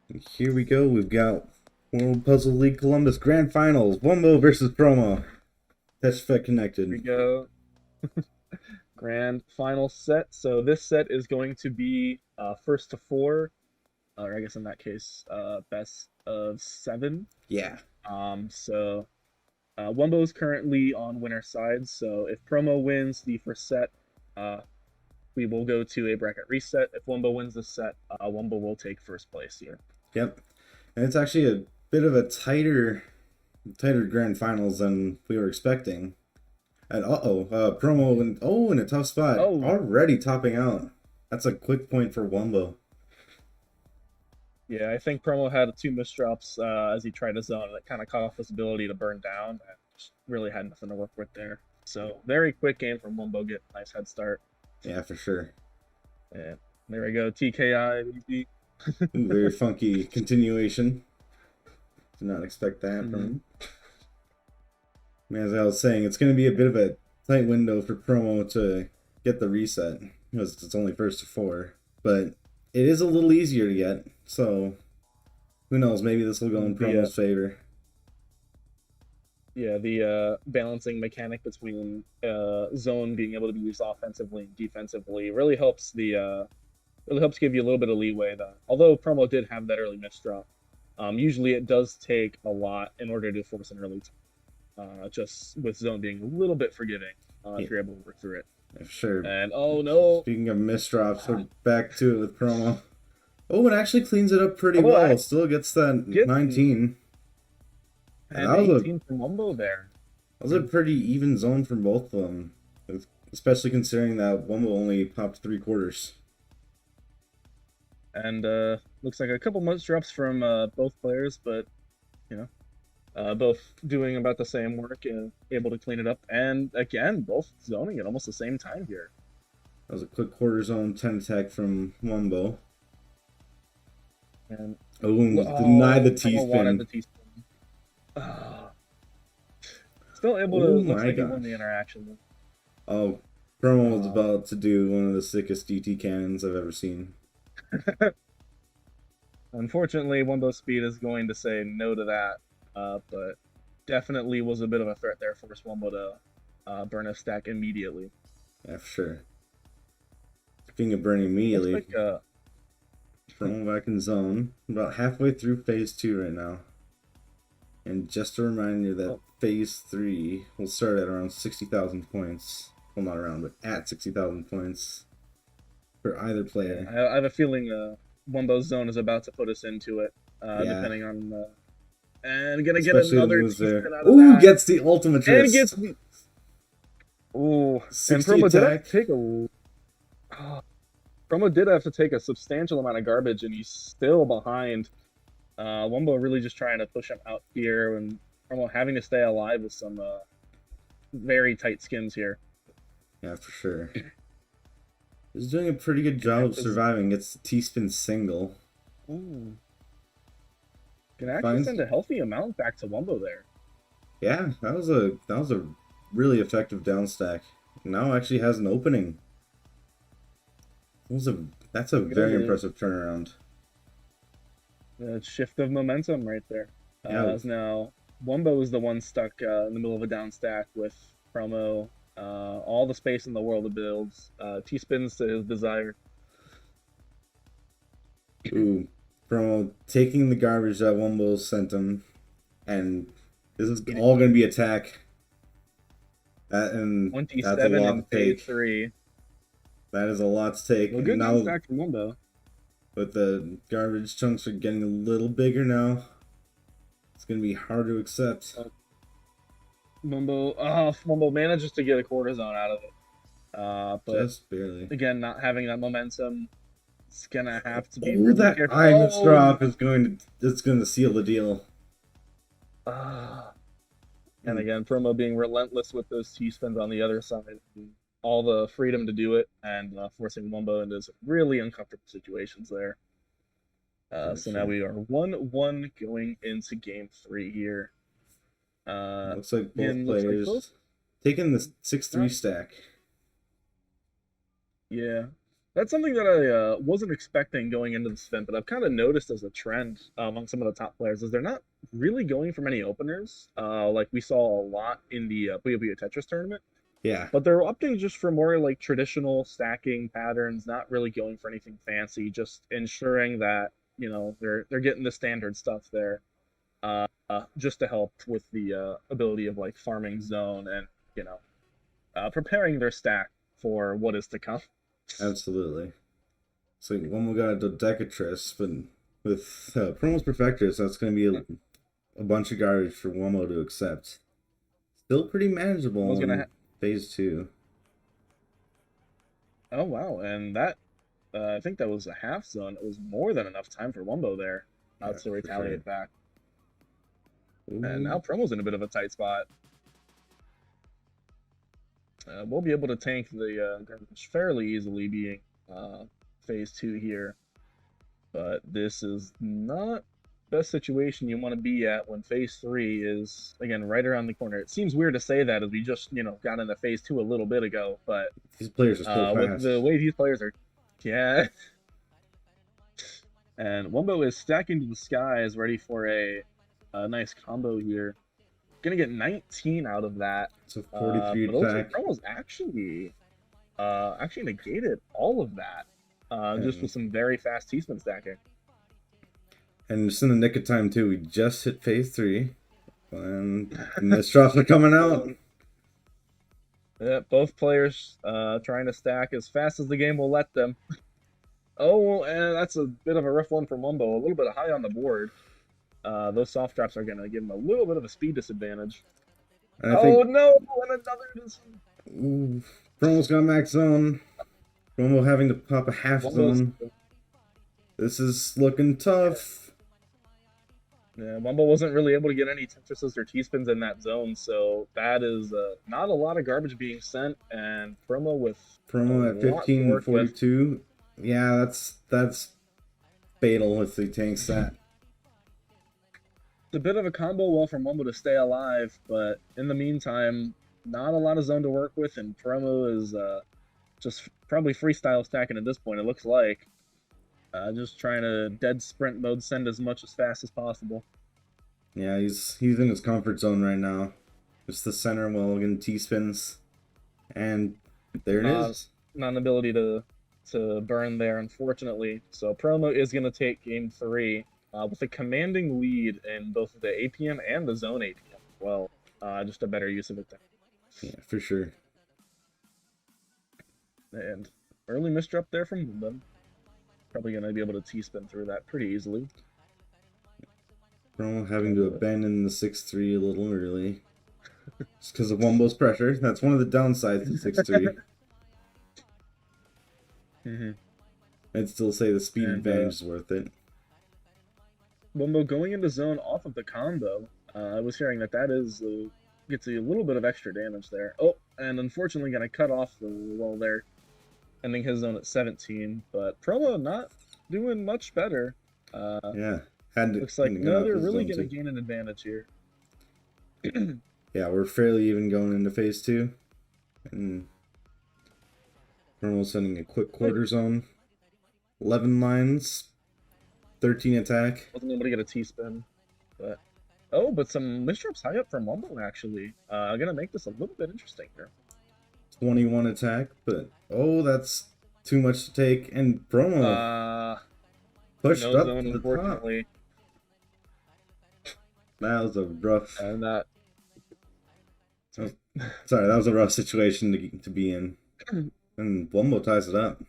Here we go. We've got World Puzzle League Columbus Grand Finals. Wumbo versus Promo. Tetris Effect Here we connected. go. Grand final set. So this set is going to be first to four, or I guess in that case, best of seven. Yeah. Wumbo is currently on winner side. So if Promo wins the first set, uh, we will go to a bracket reset. If Wumbo wins the set, Wumbo will take first place here. Yep. And it's actually a bit of a tighter Grand Finals than we were expecting. And Promo in a tough spot. Oh, Already topping out. That's a quick point for Wumbo. yeah, I think Promo had two misdrops as he tried to zone. That kind of cut off his ability to burn down and just really had nothing to work with there. So very quick game from Wumbo. Get a nice head start. Yeah, for sure. And there we go. TKI. Ooh, very funky continuation. Did not expect that from him. As I was saying, it's going to be a bit of a tight window for Promo to get the reset because it's only first to four. But it is a little easier to get, so who knows? Maybe this will go in Promo's favor. Yeah, the balancing mechanic between zone being able to be used offensively and defensively really helps give you a little bit of leeway. Although Promo did have that early misdrop, usually it does take a lot in order to force an early. Just with zone being a little bit forgiving if you're able to work through it. Yeah, sure. And oh no! Speaking of misdrops, we're back to it with Promo. Oh, it actually cleans it up pretty well. Still gets that 19. And 18 from Wumbo there. That was a pretty even zone from both of them, especially considering that Wumbo only popped 3/4. And looks like a couple misdrops from both players, but you know. Both doing about the same work and able to clean it up. And again, both zoning at almost the same time here. That was a quick quarter zone 10 attack from Wumbo. And denied the T-spin. Still able to looks like he won the interaction. Oh, Promo was about to do one of the sickest DT cannons I've ever seen. Unfortunately, Wumbo Speed is going to say no to that. But definitely was a bit of a threat there for Wumbo to burn a stack immediately. Yeah, for sure. Speaking of burning immediately, Promo back in zone. About halfway through phase 2 right now. And just a reminder that phase 3 will start at around 60,000 points. Well, not around, but at 60,000 points for either player. Yeah, I have a feeling Wumbo's zone is about to put us into it, depending on... and gonna get another there. Ooh, gets the ultimate twist. And gets the... Ooh. And Promo did have to take a... Promo did have to take a substantial amount of garbage, and he's still behind. Wumbo really just trying to push him out here, and Promo having to stay alive with some very tight skins here. Yeah, for sure. He's doing a pretty good job of surviving. Gets the T-spin single. Ooh. Can actually send a healthy amount back to Wumbo there. Yeah, that was a really effective down stack. Now actually has an opening. That's a very impressive turnaround. The shift of momentum right there. As now Wumbo is the one stuck in the middle of a down stack with Promo. All the space in the world to build. T-spins to his desire. Ooh. Promo taking the garbage that Wumbo sent him, and this is all going to be attack. That's a lot to take. 3. That is a lot to take. Well, good now, stack from Wumbo. But the garbage chunks are getting a little bigger now. It's going to be hard to accept. Wumbo manages to get a quarter zone out of it. But just barely. Again, not having that momentum. It's gonna have to be really careful. Iron's drop is going to seal the deal. And again, Promo being relentless with those T-spins on the other side, all the freedom to do it, and forcing Wumbo into some really uncomfortable situations there. So now we are 1-1 going into game 3 here. Looks like both players taking the 6-3 stack. Yeah. That's something that I wasn't expecting going into this event, but I've kind of noticed as a trend among some of the top players is they're not really going for many openers, like we saw a lot in the WPL Tetris tournament. Yeah, But they're opting just for more like traditional stacking patterns, not really going for anything fancy, just ensuring that they're getting the standard stuff there, just to help with the ability of like farming zone and you know preparing their stack for what is to come. absolutely. So one we got a Dodecatrix, but with Promos Perfectors, that's going to be a bunch of garbage for Wumbo to accept. Still pretty manageable in phase 2. Oh wow, and that I think that was a half zone. It was more than enough time for Wumbo there to retaliate back. Ooh. And now Promo's in a bit of a tight spot. We'll be able to tank the garbage fairly easily, being phase 2 here. But this is not the best situation you want to be at when phase 3 is, again, right around the corner. It seems weird to say that as we just, got into phase 2 a little bit ago, but these players are so fast. With the way these players are, yeah. And Wumbo is stacking to the skies, ready for a nice combo here. Gonna get 19 out of that. It's a 43 but attack. Promo's actually negated all of that. Just with some very fast T-spin stacking. And just in the nick of time too, we just hit phase 3. And the drops are coming out. Yeah, both players trying to stack as fast as the game will let them. Oh, and that's a bit of a rough one from Wumbo. A little bit high on the board. Those soft drops are going to give him a little bit of a speed disadvantage. And I think, no! And another... Promo's got max zone. Wumbo having to pop a half zone. This is looking tough. Yeah, Wumbo wasn't really able to get any Tetrises or T-spins in that zone, so that is not a lot of garbage being sent, and Promo at 15-42. Yeah, that's fatal if he tanks that. It's a bit of a combo wall from Wumbo to stay alive, but in the meantime, not a lot of zone to work with, and Promo is just probably freestyle stacking at this point, it looks like. Just trying to dead sprint mode send as much as fast as possible. Yeah, he's in his comfort zone right now. Just the center while getting T-spins. And there it is. Not an ability to burn there, unfortunately. So Promo is going to take game 3 with a commanding lead in both the APM and the zone APM as well. Just a better use of it there. Yeah, for sure. And early misdrop there from them. Probably going to be able to T-spin through that pretty easily. Promo having to abandon the 6-3 a little early. Just because of Wumbo's pressure. That's one of the downsides of 6-3. I'd still say the speed advantage is worth it. Wumbo going into zone off of the combo. I was hearing that is gets a little bit of extra damage there. Oh, and unfortunately going to cut off the wall there. Ending his zone at 17, but Promo not doing much better. Yeah, looks like they're really going to gain an advantage here. Yeah, we're fairly even going into phase 2, and Promo sending a quick quarter zone. 11 lines, 13 attack. Wasn't able to get a T-spin, but but some misdrops high up from Wumbo actually. Gonna make this a little bit interesting here. 21 attack, but that's too much to take. And Promo pushed up zone, to the unfortunately. Top. That was a rough. And that. Sorry, that was a rough situation to be in. And Wumbo ties it up.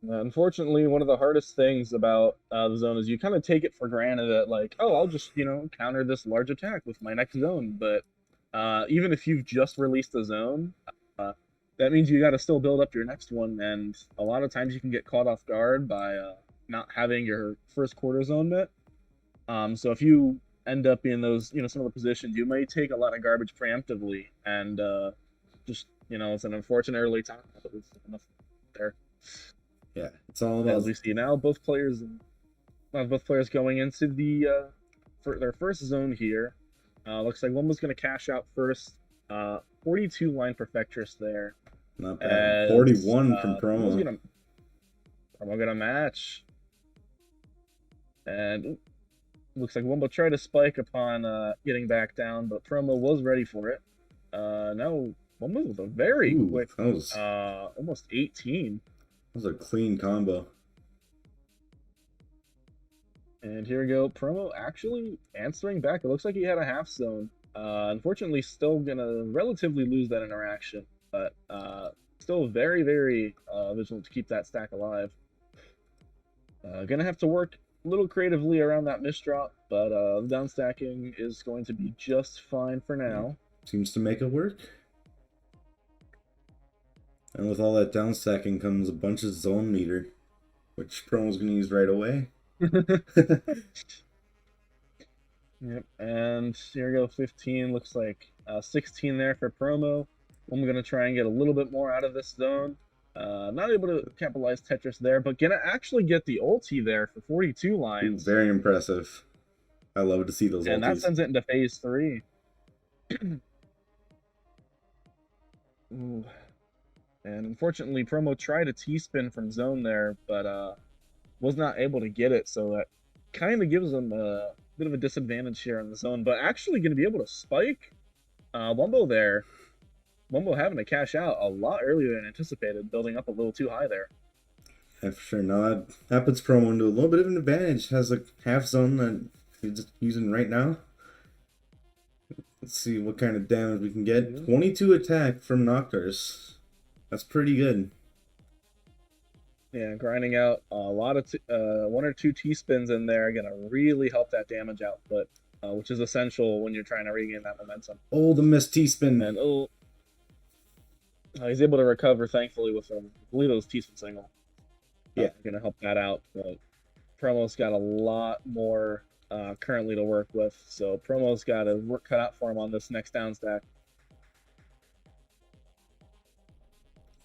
Unfortunately, one of the hardest things about the zone is you kind of take it for granted that, like, I'll just counter this large attack with my next zone, but. Even if you've just released a zone, that means you got to still build up your next one, and a lot of times you can get caught off guard by not having your first quarter zone met. So if you end up in those, some of the positions, you may take a lot of garbage preemptively, and just, it's an unfortunate early time. Enough there. Yeah, it's all about. As we see now, both players going into the for their first zone here. Looks like one was going to cash out first. 42 line Perfectress there. Not bad. 41 from Promo's Promo. gonna match. And looks like Wumbo tried to spike upon getting back down, but Promo was ready for it. Now Wumbo with a very quick, that was almost 18. That was a clean combo. And here we go. Promo actually answering back. It looks like he had a half zone. Unfortunately, still gonna relatively lose that interaction, but still very, very vigilant to keep that stack alive. Gonna have to work a little creatively around that misdrop, but down stacking is going to be just fine for now. Seems to make it work. And with all that down stacking comes a bunch of zone meter, which Promo's going to use right away. Yep, and here we go, 15. Looks like 16 there for Promo. I'm going to try and get a little bit more out of this zone. Not able to capitalize Tetris there, but gonna actually get the ulti there for 42 lines. Very impressive. I love to see those ultis. And that sends it into phase 3. Ooh. And unfortunately, Promo tried a T-spin from zone there, but was not able to get it, so that kind of gives him a bit of a disadvantage here in the zone, but actually going to be able to spike Wumbo there. Wumbo having to cash out a lot earlier than anticipated, building up a little too high there. Yeah, for sure. Now that puts Promo into a little bit of an advantage. Has a half zone that he's using right now. Let's see what kind of damage we can get. 22 attack from Noctars. That's pretty good. Yeah, grinding out a lot of 1 or 2 T-spins in there, gonna really help that damage output, which is essential when you're trying to regain that momentum. Oh, the missed T-spin. And he's able to recover, thankfully, with I believe it was T-spin single. Yeah, gonna help that out. But Promo's got a lot more currently to work with, so Promo's got a work cut out for him on this next down stack.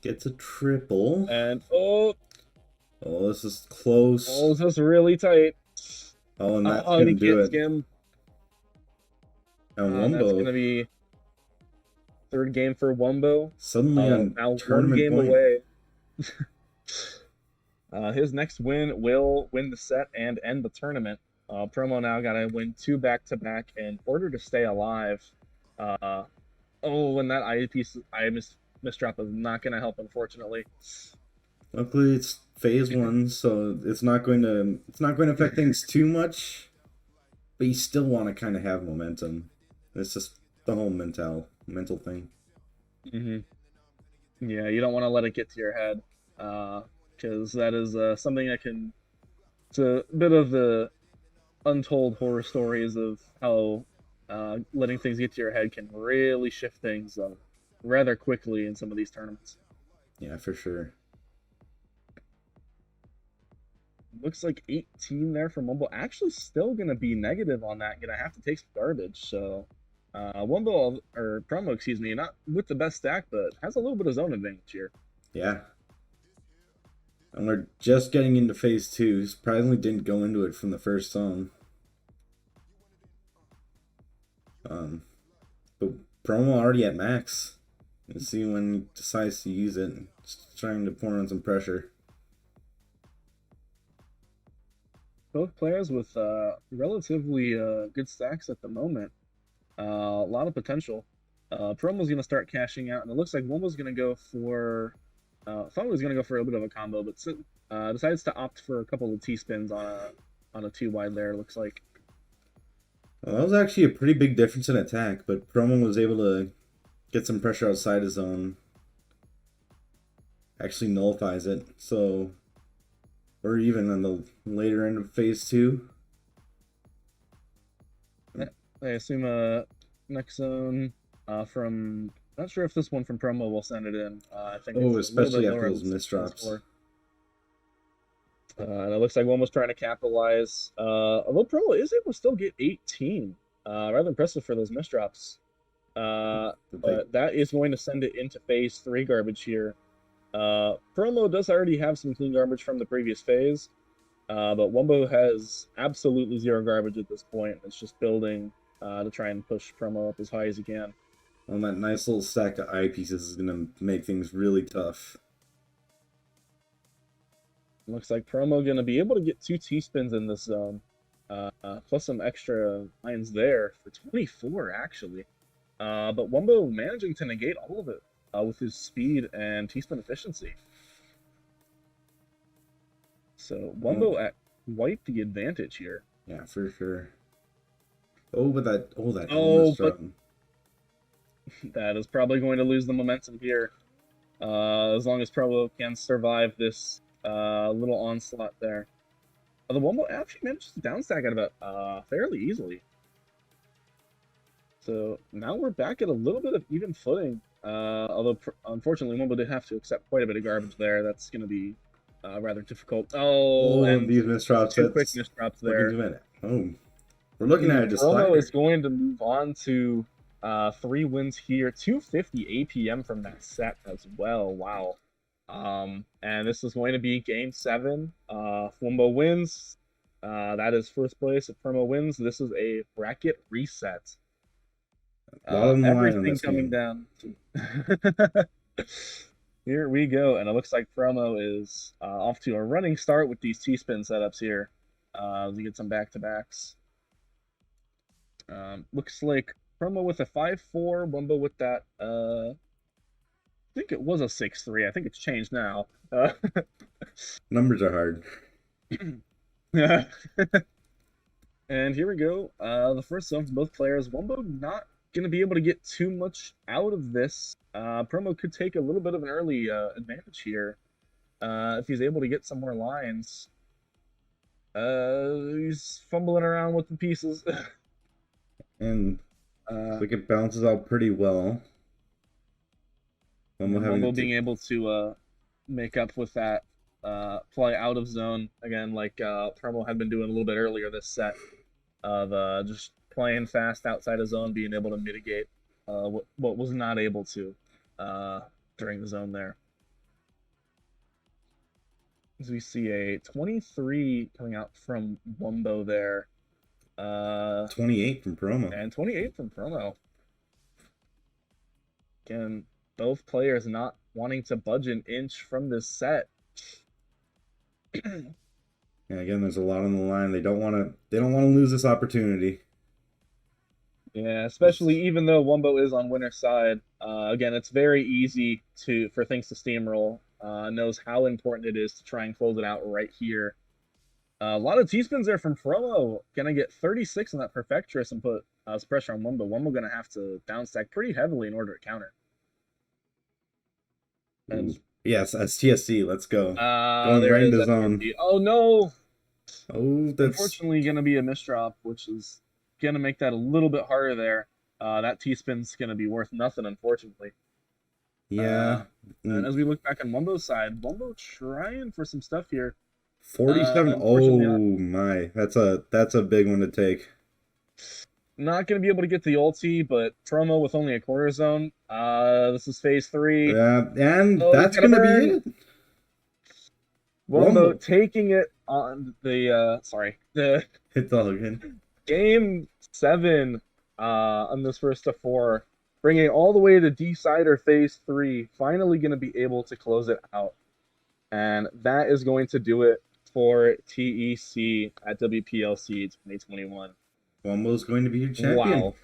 Gets a triple. And this is close. Oh, this is really tight. Oh, and that's gonna do it. Him. And Wumbo. That's gonna be third game for Wumbo. Suddenly on now tournament 1 game point. away. His next win will win the set and end the tournament. Promo now got to win 2 back-to-back in order to stay alive. And that I misdrop is not going to help, unfortunately. Luckily, it's phase 1, so it's not going to affect things too much. But you still want to kind of have momentum. It's just the whole mental thing. Yeah, you don't want to let it get to your head, because that is something that can. It's a bit of the untold horror stories of how letting things get to your head can really shift things rather quickly in some of these tournaments. Yeah, for sure. Looks like 18 there from Wumbo. Actually, still gonna be negative on that. Gonna have to take some garbage. So, Wumbo or Promo, excuse me, not with the best stack, but has a little bit of zone advantage here. Yeah. And we're just getting into phase 2. Surprisingly didn't go into it from the first zone. But Promo already at max. Let's see when he decides to use it. Just trying to pour on some pressure. Both players with relatively good stacks at the moment. A lot of potential. Promo's going to start cashing out, and it looks like Wumbo's going to go for... thought he was going to go for a bit of a combo, but decides to opt for a couple of T-spins on a 2-wide there, looks like. Well, that was actually a pretty big difference in attack, but Promo was able to get some pressure outside his zone. Actually nullifies it, so... Or even on the later end of phase 2. I assume next zone from... Not sure if this one from Promo will send it in. I think especially after those misdrops. And it looks like one was trying to capitalize. Although Promo is able to still get 18. Rather impressive for those misdrops. But that is going to send it into phase 3 garbage here. Promo does already have some clean garbage from the previous phase. But Wumbo has absolutely 0 garbage at this point. It's just building to try and push Promo up as high as he can. Well, that nice little stack of eyepieces is going to make things really tough. Looks like Promo gonna be able to get 2 T-spins in this zone, plus some extra lines there for 24 actually. But Wumbo managing to negate all of it with his speed and T-spin efficiency. So Wumbo at quite the advantage here. Yeah, for sure. Oh, but that Oh, Elmer's but drum. that is probably going to lose the momentum here. As long as Promo can survive this little onslaught there. The Wumbo actually manages to downstack it about fairly easily. So now we're back at a little bit of even footing. Although unfortunately Wumbo did have to accept quite a bit of garbage there. That's going to be rather difficult. Oh, and these misdrops. 2 quick misdrops there. Oh, we're looking at it just Promo is going to move on to 3 wins here, 250 APM from that set as well. Wow. And this is going to be game 7. If Wumbo wins, that is first place. If Promo wins, this is a bracket reset. A lot on the line on Everything this coming game. down. Here we go, and it looks like Promo is off to a running start with these T-spin setups here. To get some back-to-backs. Looks like Promo with a 5-4, Wumbo with that, I think it was a 6-3. I think it's changed now. Numbers are hard. And here we go. The first zone for both players. Wumbo not going to be able to get too much out of this. Promo could take a little bit of an early advantage here if he's able to get some more lines. He's fumbling around with the pieces. And I think it balances out pretty well. Wumbo being able to make up with that play out of zone again, like Promo had been doing a little bit earlier this set of just playing fast outside of zone, being able to mitigate what was not able to during the zone there. As we see a 23 coming out from Wumbo there. 28 from Promo. And 28 from Promo. Again, both players not wanting to budge an inch from this set. Yeah, again, there's a lot on the line. They don't want to lose this opportunity. Yeah, especially even though Wumbo is on winner's side. Again, it's very easy for things to steamroll. Knows how important it is to try and close it out right here. A lot of T-spins there from Promo. Gonna get 36 on that Perfectress and put some pressure on Wumbo. Wumbo gonna have to downstack pretty heavily in order to counter. And yes, that's TSC. Let's go. Going right into zone. Oh no! Oh, that's unfortunately gonna be a misdrop, which is gonna make that a little bit harder there. That T-spin's gonna be worth nothing, unfortunately. Yeah. And as we look back on Wumbo's side, Wumbo trying for some stuff here. 47. Oh my, that's a big one to take. Not going to be able to get the ulti, but Promo with only a quarter zone. This is phase 3. Yeah, and that's going to be it. Wumbo taking it on the it's all good. Game 7 on this first of 4, bringing it all the way to decider phase 3. Finally going to be able to close it out, and that is going to do it for TEC at WPLC 2021. Wumbo's going to be your champion. Wow.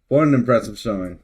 What an impressive showing.